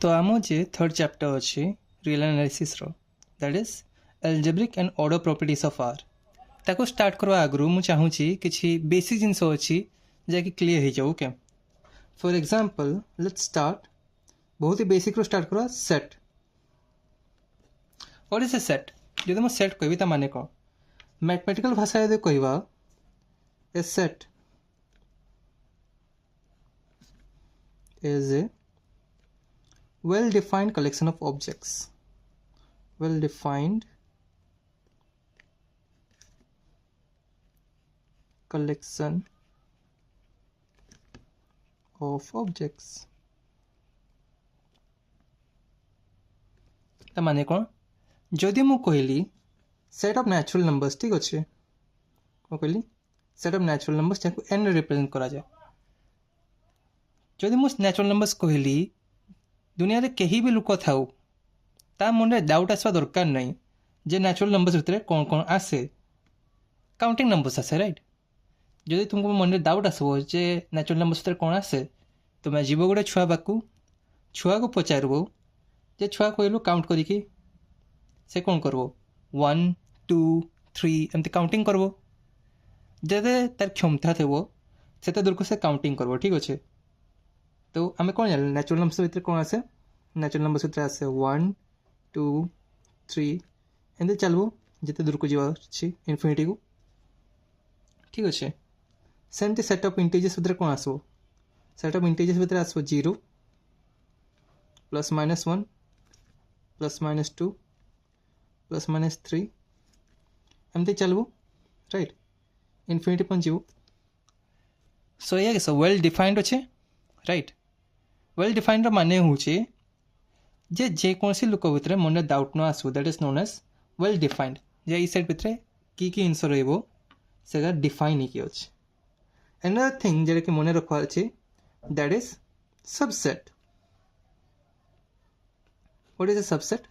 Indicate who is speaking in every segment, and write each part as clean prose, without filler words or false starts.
Speaker 1: तो आम जे थर्ड चैप्टर अच्छे real analysis that is algebraic and order properties of R ताको स्टार्ट करवा आगु मु चाहूँगी किसी बेसिक जिनस अच्छी जैकि क्लीयर हो जाऊ okay for example let's start बहुत ही बेसिक रो स्टार्ट करवा set what is a set जो मैं सेट कहबी ता माने कौन मैथमेटिकल भाषा यदि कहवा ए set is a well defined collection of objects well defined collection of objects ता माने कौन जदि मु कहली सेट ऑफ नेचुरल नंबर्स ठीक अच्छे कौन कहली सेट ऑफ नेचुरल नंबर्स जहाँ एन रिप्रेजेंट करा जाए जदि मुझे नेचुरल नंबर्स कहली दुनिया रे कहीं भी लोक थाउ ता मन में डाउट आसवा दरकार नहीं जे नेचुरल नंबर्स भितर कौन कौन आसे काउंटिंग नंबर्स आसे राइट जदि तुमको मन में डाउट आसो जे नेचुरल नंबर्स भितर कौन आसे तुम जीव गोटे छुआ पाकू छुआ को पचारब जे छुआ कहलु काउंट करिकी से कौन करबो 1 2 3 एमती काउंटिंग करबो जदे तार क्षमता थेबो सेते दूर को से काउंटिंग करबो ठीक अच्छे तो आम कौन जान नेचुरल नंबर्स भितर कौन आसे नेचुरल नंबर्स भितर आसे 1 2 3 एमती चलबो जिते दूर को जीवा अछि इनफिनिटी को ठीक अच्छे सेमती सेट ऑफ इंटीजर्स भितर कौन आसो सेट ऑफ इंटीजर्स भितर आसो 0 plus minus 1 plus minus 2 plus minus 3 एमती चलबो राइट इनफिनिटी पन जीवो सो ये सो वेल डिफाइंड अच्छे राइट वेल डिफाइंड माने हूँ जे जेकोसी लोक भितर मन डाउट न आसू that is known as well defined जे ई सेट भितर की जिनस रहा डिफाइन ही अच्छे एनदर थिंग जेटा कि मन रखा अच्छे that is subset what is a subset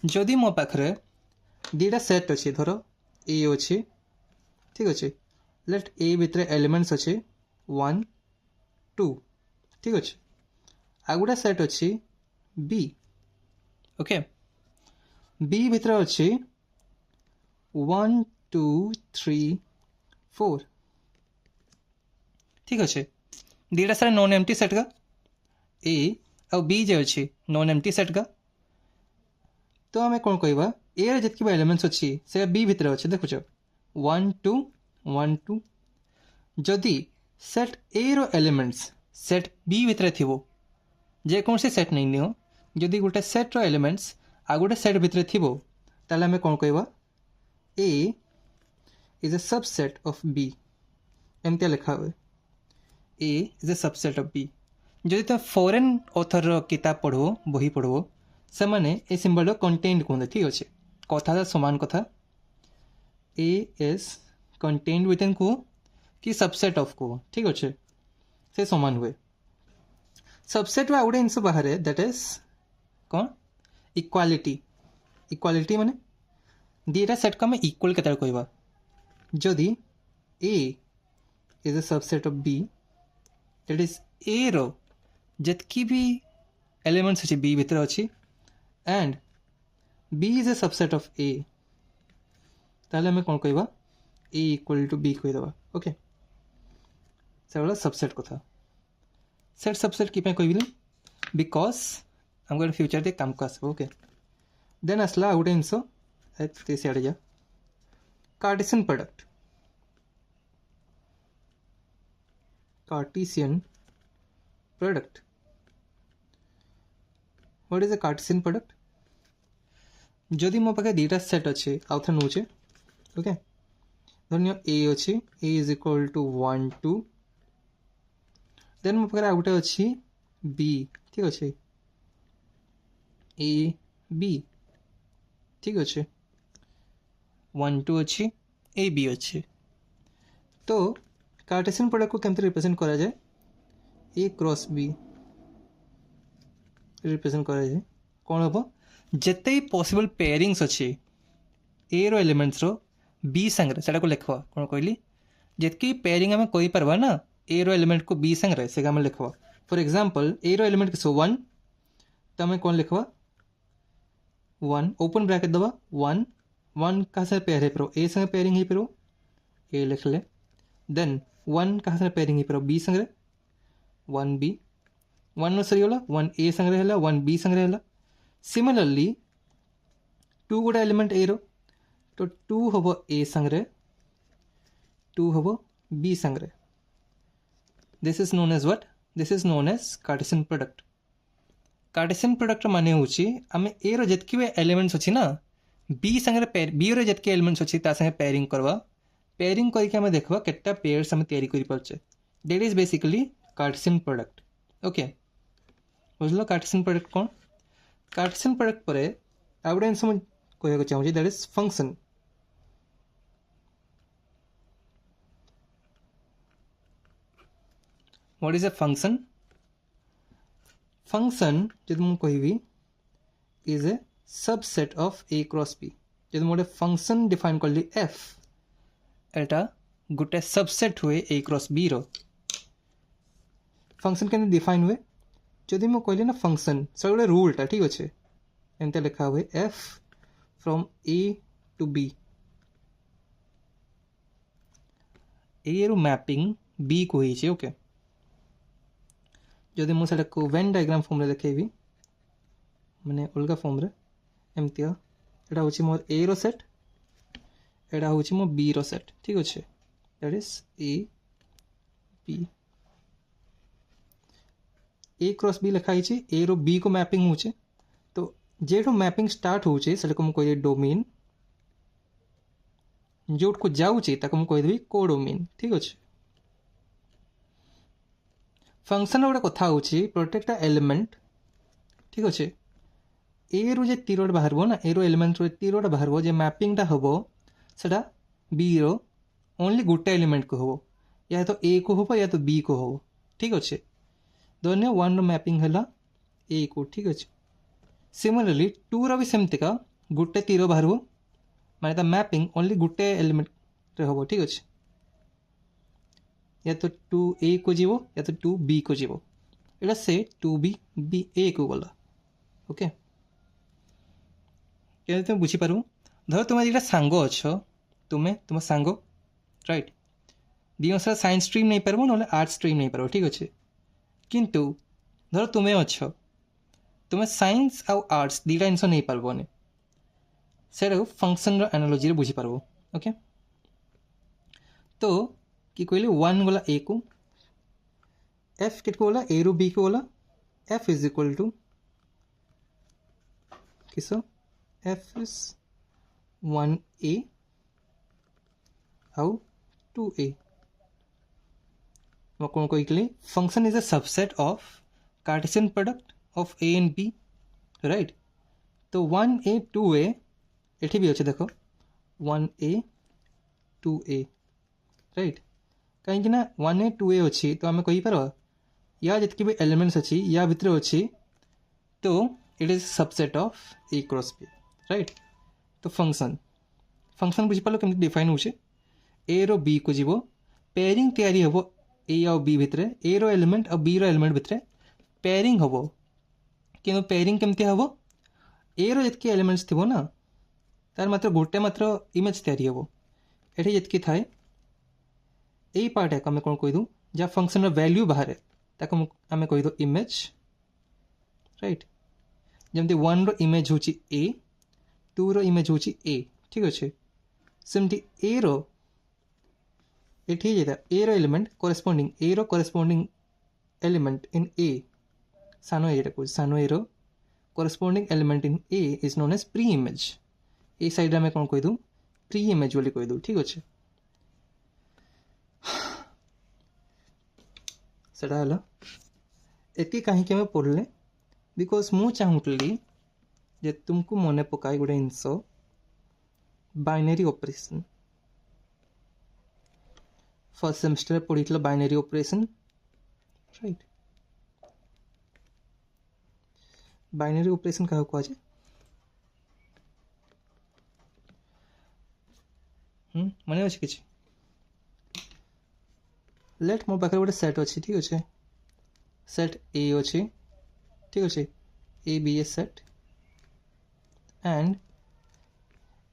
Speaker 1: जदि मो पाखरे दीटा सेट अच्छे धर ए अच्छे ठीक अच्छे लेट ए भितर एलिमेंट्स अच्छे 1 2 ठीक अच्छे आ गोटे सेट अच्छी बी ओके बी भितर अच्छे 1 2 3 4 ठीक अच्छे दीटा सारा नॉन एम्प्टी सेट का ए और बी जो अच्छे नॉन एम्प्टी सेट का तो आम कौन कहवा ए जितकी एलिमेंट्स अच्छी से बी भितर अच्छे देखुच 1 2 1 2 जदि सेट ए रो एलिमेंट्स सेट बी भितर थी जेकोसी सेट नहीं नियो जदि गोटे सेट रो एलिमेंट्स आ गोटे सेट भितर थी ताले आम कौन कहवा A is a subset of B एमती लिखा हुए A is a subset of B जदि तुम फॉरेन ऑथर रो किताब पढ़ो बही पढ़ो से माने ए सिंबल कंटेंट कहते ठीक अच्छे कथा समान कथा ए इज कंटेंट विद इन को कि सबसेट ऑफ को ठीक अच्छे से समान हुए सबसेट वा गोटे जिनस बाहर दैट इज कौन इक्वालिटी इक्वालिटी माने दीटा सेट को आम इक्वल के कहवा जदि A is a subset of B that is A रो जितकी भी एलिमेंट्स अच्छे बी भितर अच्छी and B is a subset of A ताले आम कौन कहवा ए इक्वल टू बी कहीदेवा ओके से सबसेट कथा सेट सबसेट कि कहली बिकज आम फ्यूचर दे काम को आस ओके देन आसला गोटे जिनस सियाड़े जा Cartesian product Cartesian product what is a Cartesian product जदि मो पाखे दीटा सेट अच्छे आउ थे नौचे ओके धन्य ए अच्छे ए इज इक्वल टू 1 2 देन मो पाखे गोटे अच्छी बी ठीक अच्छे ए बी ठीक अच्छे 1 2 अच्छी ए बी अच्छे तो कार्टेशियन प्रोडक्ट को केमती रिप्रेजेंट करा जाए ए क्रॉस बी रिप्रेजेंट करा जाए कौन हम जिते पॉसिबल पेयरिंग्स अच्छे ए रो एलिमेंट्स रो बी संगे से लिखवा कौन कहली जितकी पेयरिंग आम कहीपर ना ए रो एलिमेंट को बी संगे से लिखवा for example A row element किस 1 तो आम कौन लिखवा 1 ओपन ब्रैकेट दबा 1 1 क्या साथ पेयर हो पार ए संगे पेयरिंग हो पार ए लिखले देन 1 क्या साथ पेयरिंग हो पार बी संगे 1 बी 1 सरीगला 1 ए संगे है 1 बी संगे है सिमिलरली 2 गोटे एलिमेंट ए रो तो 2 हम ए संगे 2 हम बी संगे this is known as what this is known as Cartesian product Cartesian product माने होची आमे ए रो जतकी भी एलिमेंट्स अछि ना बी संगे पेयर बी रो जतकी एलिमेंट्स अछि ता संगे पेयरिंग करवा पेयरिंग करके हमें देखबा केटा पेयर्स हम तैयारी करि परछे that is basically cartesian product okay बुझलो कार्टेशियन प्रोडक्ट कोन कार्टेशियन प्रोडक्ट परे एविडेंस हम कहय को चाहू that is function what is a function function जब मुझे कहबी is a subset of A cross B जब मुझे फंक्शन डिफाइन कर ली एफ एटा गोटे सबसेट हुए ए क्रॉस बी रो फंक्शन के डिफाइन हुए जदि मुझे कहली ना फंक्शन सब गोटे रूलटा ठीक अच्छे एमती लिखा हुए F from A to B A रो मैपिंग बी को ही ओके जदि मुझे वेन डायग्राम फॉर्म रे देखेबी माने अलग फॉर्म रे एमती एटा होची मोर ए रो सेट एटा होची मो बी रो सेट ठीक अच्छे that is A cross B लिखा है ए रो बी को मैपिंग होचे तो जेठो मैपिंग स्टार्ट होचे सेटा को कह डोमेन जोट को जाऊचे ताको कह देबी कोडोमेन ठीक अच्छे फंक्शन गोटे कथा हूँ प्रोटेक्ट एलिमेंट ठीक अच्छे ए रु जे तीरोटा बाहर ना ए रो एलिमेंट रो तीरोटा बाहर जे मैपिंगटा हम सेटा बी रो ओनली गोटे एलिमेंट को हम या तो ए को हम या तो बी को हम ठीक अच्छे धन्य 1 रो मैपिंग है ए को ठीक अच्छे सिमिलरली 2 रो भी सेमती का गोटे तीर बाहर माने मैपिंग ओनली गोटे एलिमेंट रे हम ठीक अच्छे या तो 2 ए को जीवो या तो 2 बी को जीवो एटा से 2 बी बी ए को गला ओके क्या तुम बुझी पारू धर तुम जेटा सांग अच्छ तुम्हें तुम सांग राइट दी सारा साइंस स्ट्रीम नहीं पारबो ना आर्ट्स स्ट्रीम नहीं पारबो ठीक अच्छे किंतु धर तुम्हें अच्छ तुम्हें साइंस आउ आर्ट्स दीटा जिनस नहीं पारबोनी से फंक्शन एनालॉजी बुझी पारबो ओके तो कि कहले 1 गला ए को एफ के गला ए रु बी को गला एफ इज इक्वल टू किस एफ इज 1 ए आउ 2 ए कौन कहली function is a subset of Cartesian product of A and B right तो 1 ए 2 ए एठी भी अच्छे देखो 1 ए 2 ए राइट कहीं 1 ए 2 ए अच्छी तो आम कहीपर या जितकी भी एलिमेंट्स अच्छी या भितर अच्छी तो it is subset of A cross B right तो फंक्शन फंक्शन बुझीपार केमती डिफाइन होचे ए रो बी को जीवो पेयरिंग तैयारी हम ए और बी भितर ए रो एलिमेंट और बी रो एलिमेंट भितर पेयरिंग हम कि पेयरिंग केमती हम ए रो जितकी एलिमेंट्स थी ना तार मात्र गोटे मात्र इमेज तैयारी हम ये जितकी थाए यही पार्ट है आम कौन कहीदू जहाँ फंक्शन वैल्यू बाहर आम कहीदू इमेज राइट जमती 1 रो इमेज हूँ ए 2 रो इमेज हूँ ए ठीक अच्छे सेमती ए रो ये ए रो element corresponding arrow corresponding element in A सानो arrow corresponding element in A is known as pre image A side आम कौन कहीदू प्री इमेज बोली कहीदू ठीक अच्छे सेटा हला एति कहीं पढ़ले बिकज मु चाहूली जे तुमको मन पकाए गोटे जिनस बाइनरी ऑपरेशन फर्स्ट सेमेस्टर पढ़ी binary operation right binary operation क्या कह जाए मन अच्छे कि लेट मो पाखे गोटे सेट अच्छी ठीक अच्छे सेट ए अच्छे ठीक अच्छे A B A set and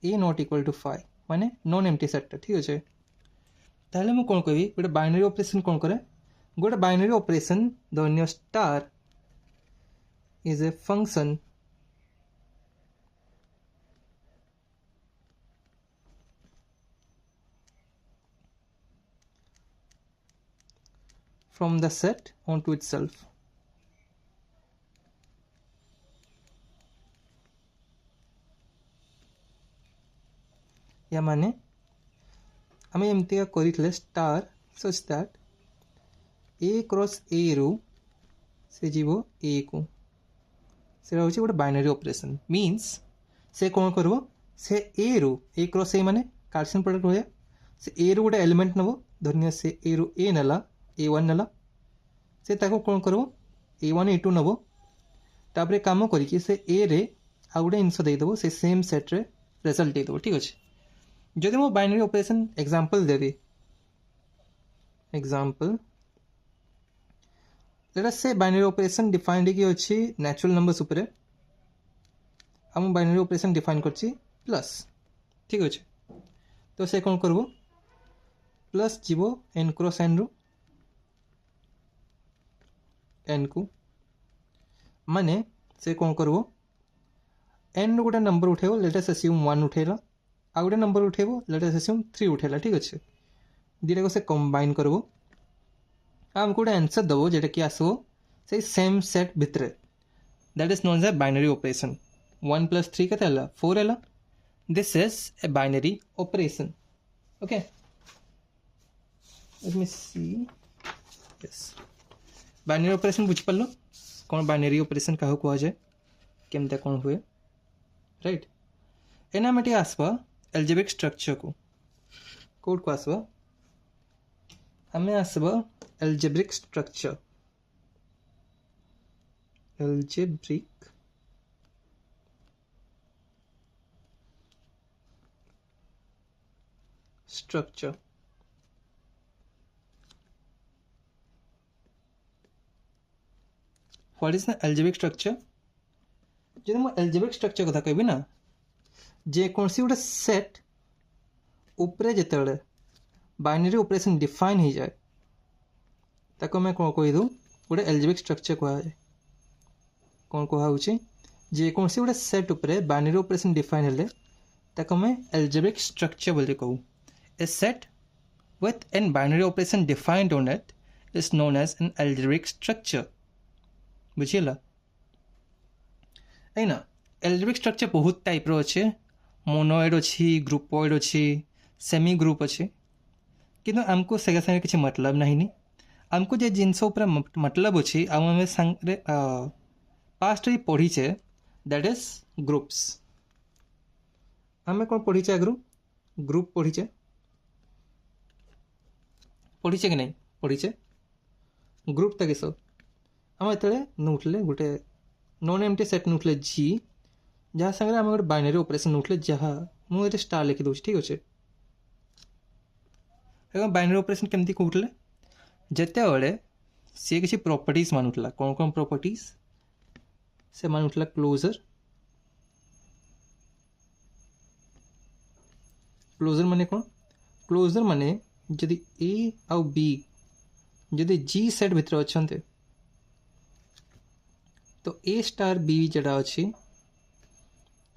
Speaker 1: A not equal to 5 माने नॉन एम्प्टी सेट ठीक अच्छे ताहले मु कोन कहबी गोटे बाइनरी ऑपरेशन कोन करे गोटे बाइनरी ऑपरेशन धन्य star is a function from the set onto itself या माने आम एमती कर star such that A cross ए रु से जीव ए को से हूँ गोटे बाइनरी ऑपरेशन मीन्स से कौन कर से ए रु ए क्रॉस ए माने कार्टेशियन प्रोडक्ट हुए से ए रु गोटे एलिमेंट नब धन्य से ए रु ए नेला A1 नेला से ताको कौन कर A1 A2 नब तापर काम करिकी से ए रे आ गोटे जिनस देदेव से सेम सेट रे रिजल्ट देदेव ठीक अच्छे जदि मो बाइनरी ऑपरेशन एग्जांपल देवी एग्जांपल लेट अस से बाइनरी ऑपरेशन डिफाइंड की अच्छी नेचुरल नंबर्स उपरे हम बाइनरी ऑपरेशन डिफाइन करछि प्लस ठीक अच्छे तो से कौन करबो प्लस जीवो n क्रॉस n रु n को माने से कौन करबो n गोटे नंबर उठेबो लेट अस अस्यूम 1 उठेला आ गोटे नंबर उठेबो लेट अस अस्यूम 3 उठेला ठीक अच्छे दुटा को से कंबाइन करबो आमको गोटे आंसर दबो जेटा कि आसबो से सेम सेट भितरे that is known as a binary operation 1 + 3 केते हला 4 हला this is a binary operation okay let me see yes binary operation बुझ पालो कौन बाइनरी ऑपरेशन क्या कह जाए केमता कौन हुए राइट एना में आसवा एल्जेब्रिक स्ट्रक्चर को कोड को आसवा हमें आसवा algebraic structure algebraic structure what is the algebraic structure जो मैं एल्जेब्रिक स्ट्रक्चर कथा कहबी ना जे कौन सी गोटे सेट उपरे जिते बाइनरी ऑपरेशन डिफाइन हो जाए ताको मैं कौन कहीदू गोटे एल्जेब्रिक स्ट्रक्चर कहुए कौन कहुचे जे कौन सी गोटे सेट उपरे बाइनरी ऑपरेशन डिफाइन हेले ताको मैं एल्जेब्रिक स्ट्रक्चर बोली कहूँ ए set with an binary operation defined on it is known as an algebraic structure बुझीला है ना एल्जेब्रिक स्ट्रक्चर बहुत टाइप रो अच्छे मोनोइड अच्छी ग्रुपोइड अच्छी सेमी ग्रुप अच्छे किंतु आमको से संगे किसी मतलब नहीं आमको जे जिनस ऊपर मतलब अच्छी आम सांगे पास्ट ही पढ़ीचे दैट इज ग्रुप्स आम कौन पढ़ीचे आगु ग्रुप पढ़ीचे पढ़ीचे कि नहीं पढ़ीचे ग्रुप तक किस आम ये नौले गोटे नॉन एम्प्टी सेट नौले जी जहाँ सागर आम गोटे बाइनरी ऑपरेशन नौले जहाँ मुझे स्टार लिखी दूसरी ठीक अच्छे बाइनरी ऑपरेशन केमती कहते जिते बड़े सी किसी प्रॉपर्टीज मानुला कौन कौन प्रॉपर्टीज से मानुला क्लोजर क्लोजर माने कौन क्लोजर माने जदि ए आउ बी जदि जी सेट भितर अच्छा तो ए स्टार बी जड़ा अच्छी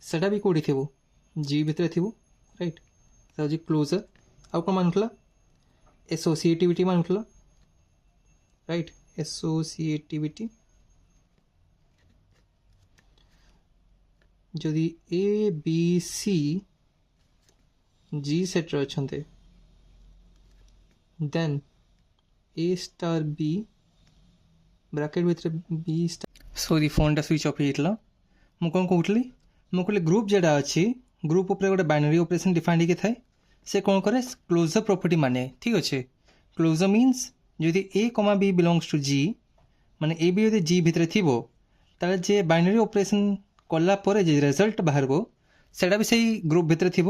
Speaker 1: सेटा भी कौटी थी जी भितर थी राइट जी क्लोजर आउ कौन मानुला एसोसिएटिविटी मानुला राइट एसोसिएटिविटी जदि A B C G set अच्छा then A star B bracket भितर B star sorry phone switch off होता मुझे कौन कहूली मुझे ग्रुप जेटा अच्छी ग्रुप उपर गोटे बाइनरी ऑपरेशन डिफाइंड थाए से कौन करे क्लोजर प्रॉपर्टी माने ठीक अच्छे क्लोजर मीन्स जदि ए कमा बी बिलोंग्स टू जी माने ए बी जदि जी भितर थी ताले जे बाइनरी ऑपरेशन कला परे जे रिजल्ट बाहर सेटा भी सही ग्रुप भितर थी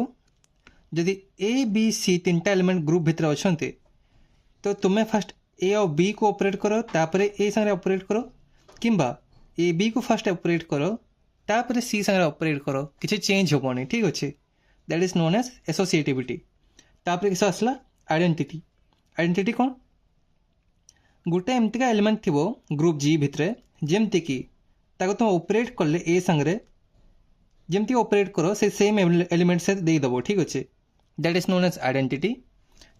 Speaker 1: जदि ए बी सी तीनटा एलिमेंट ग्रुप भितर अच्छा तो तुम्हें फास्ट ए और बी को ऑपरेट करो तापर ए संगे ऑपरेट करो किंबा ए बी को फास्ट ऑपरेट करो तापर सी संगे ऑपरेट करो किसी चेंज होबनी ठीक अच्छे that is known as associativity तापर किस आसला आइडेंटिटी आइडेंटिटी कौन गोटे एमतिका एलिमेंट थी ग्रुप जी भितर जमती कि तुम ऑपरेट कले ए संगे जमती ऑपरेट करो से सेम एलिमेंट से देदेव ठीक अच्छे that is known as identity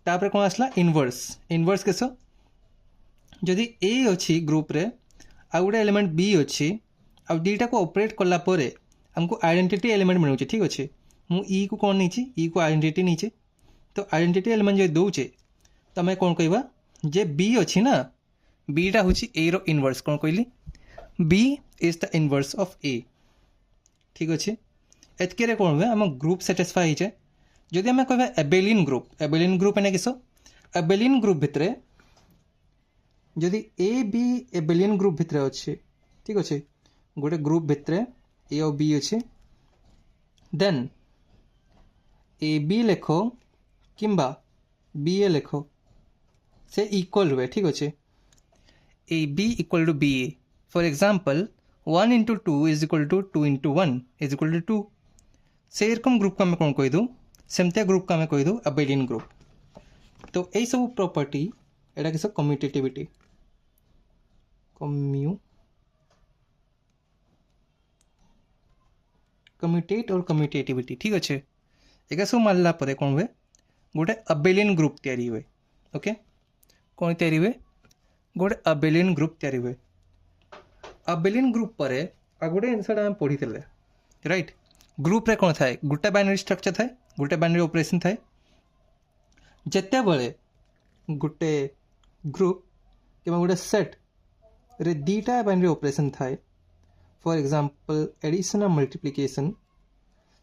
Speaker 1: तापर कौन आसला इनवर्स इनवर्स केस जदि ए अच्छी ग्रुप रे आ गोटे एलिमेंट बी अच्छी आ दुईटा को ऑपरेट कला परे हमको आइडेंटिटी एलिमेंट मिलूँ ठीक अच्छे मु ई को कौन नहीं ई को आइडेंटिटी नहीं तो आइडेंटिटी एलिमेंट जो दौचे तो आम कौन कहवा जे बी अच्छी ना बीटा हूँ ए रो इनवर्स कौन कहली B is the inverse of A ठीक अच्छे एतके कौन हुए आम ग्रुप साटिस्फाई होचे जदि आम कह एबेलियन ग्रुप एने किस एबेलियन ग्रुप भितर जदि ए बी एबेलियन ग्रुप भितर अच्छे ठीक अच्छे गोटे ग्रुप भितर ए और बी अच्छे देन ए बी लेख किंबा बी ए लेख से इक्वल हुए ठीक अच्छे A B equal to B A for example 1 into 2 is equal to 2 into 1 is equal to 2 से रकम ग्रुप को आम कौन कहीदू सेमतिया ग्रुप को आम कहीदू एबेलियन ग्रुप तो यही सब प्रॉपर्टी एटा किस कम्यूटेटिविटी कम्यूटेट और कम्यूटेटिविटी ठीक अच्छे एक सब मारला परे कौन हुए गोटे एबेलियन ग्रुप तैयारी हुए ओके कौन तैयारी हुए गोटे एबेलियन ग्रुप तैयारी हुए एबेलियन ग्रुप पर आ गोटे जिनसा आम पढ़ी राइट ग्रुप रे कौन थाए गोटे बाइनरी स्ट्रक्चर थाए गोटे बाइनरी ऑपरेशन थाए जिते बड़े गोटे ग्रुप कि गोटे सेट रे दीटा बाइनरी ऑपरेशन थाए फॉर एग्जांपल एडिशन और मल्टीप्लिकेशन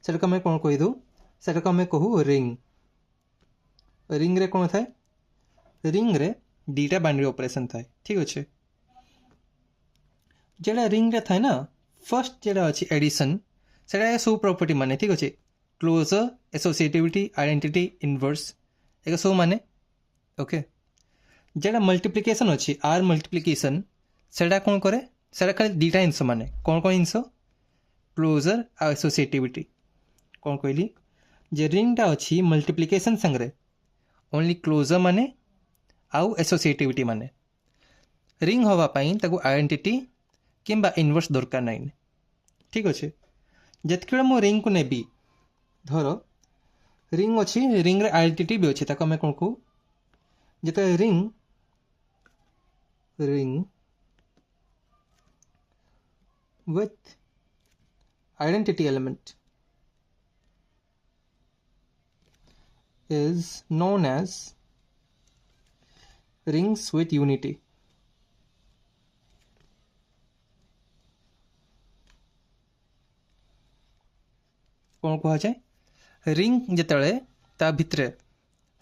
Speaker 1: से आम कौन कहीदू से आम कहू रिंग रिंग रे कौन थाए रिंग रे दीटा बाइनरी ऑपरेशन थाए ठीक अच्छे जेड़ा रिंग रे थाए ना फर्स्ट जेड़ा अच्छी एडिशन से सब प्रॉपर्टी माने ठीक अच्छे क्लोजर एसोसिएटिविटी आइडेंटिटी इनवर्स एक सब माने ओके जेड़ा मल्टीप्लिकेशन अच्छी आर मल्टीप्लिकेशन से कौन करे से खाली दीटा जिनस माने कौन कौन जिनस क्लोजर आ एसोसिएटिविटी कौन कहली जे रिंगटा अच्छी मल्टीप्लिकेशन संगे ओनली क्लोजर माने आउ एसोसिएटिविटी माने रिंग होवाई ताको आइडेंटिटी किंबा इनवर्स दरकार नाइन ठीक अच्छे जितके मो रिंग को नेबी धर रिंग अच्छी रिंग रे आइडेंटिटी भी अच्छे ताको आम कौन कहू जिते ring with identity element is known as rings with unity कौन कह जाए रिंग जिते ता भितर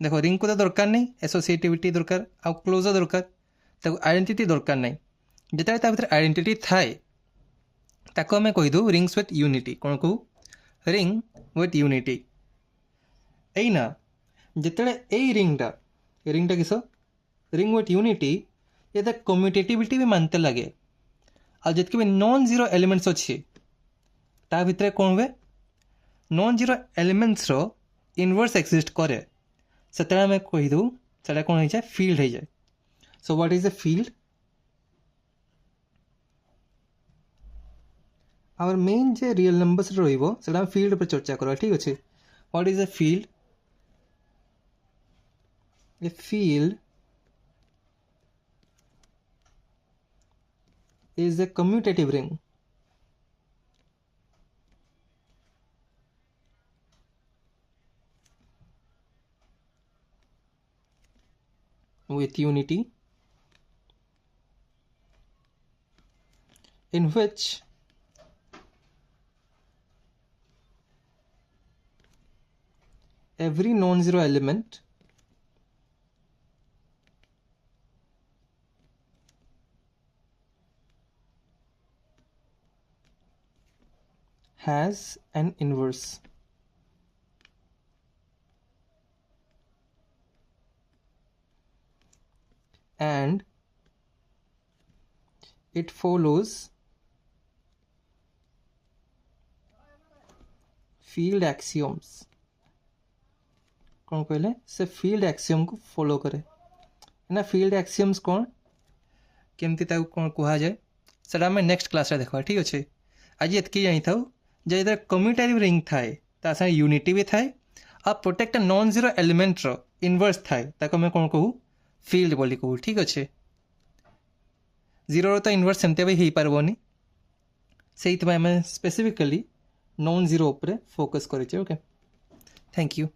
Speaker 1: देखो रिंग को तो दरकार नहीं एसोसिएटिविटी दरकार आ क्लोजर दरकार ताको आइडेंटिटी दरकार नहीं जिते ता भितर आइडेंटिटी थाए ताको आम कहीदू रिंग्स विथ यूनिटी कौन कहू रिंग विथ यूनिटी एना जिते रिंगटा किस रिंग विथ यूनिटी ये कम्यूटेटिविटी भी मानते लगे आ जितके भी नॉन जीरो एलिमेंट्स अच्छे ता भितर कौन हुए नॉन जीरो एलिमेंट्स रो इनवर्स एक्जिस्ट करे से आम कहीदू से कौन हो जाए फील्ड हो जाए so what is the field our main जे रियल नंबर्स रहा फील्ड पर चर्चा करा ठीक अच्छे what is a field a field is a commutative ring with unity in which every non-zero element has an inverse. And it follows field axioms कौन कहले से field axiom को फॉलो करे ना field axioms कौन केमती ताऊ कौन कहा जाए सेटा आम नेक्स्ट क्लास देखा ठीक अच्छे आज एतकी जानी था जो कम्यूटेटिव रिंग थाए ता साथ यूनिटी भी थाए आ प्रत्येक नॉन जीरो एलिमेंट रो इनवर्स थाए ताको मैं कौन कहूँ फील्ड बोली कहूँ ठीक अच्छे जीरो तो इनवर्स सेमती भी हो पारबनी से स्पेसिफिकली नॉन जीरो उपरे फोकस करें ओके थैंक यू।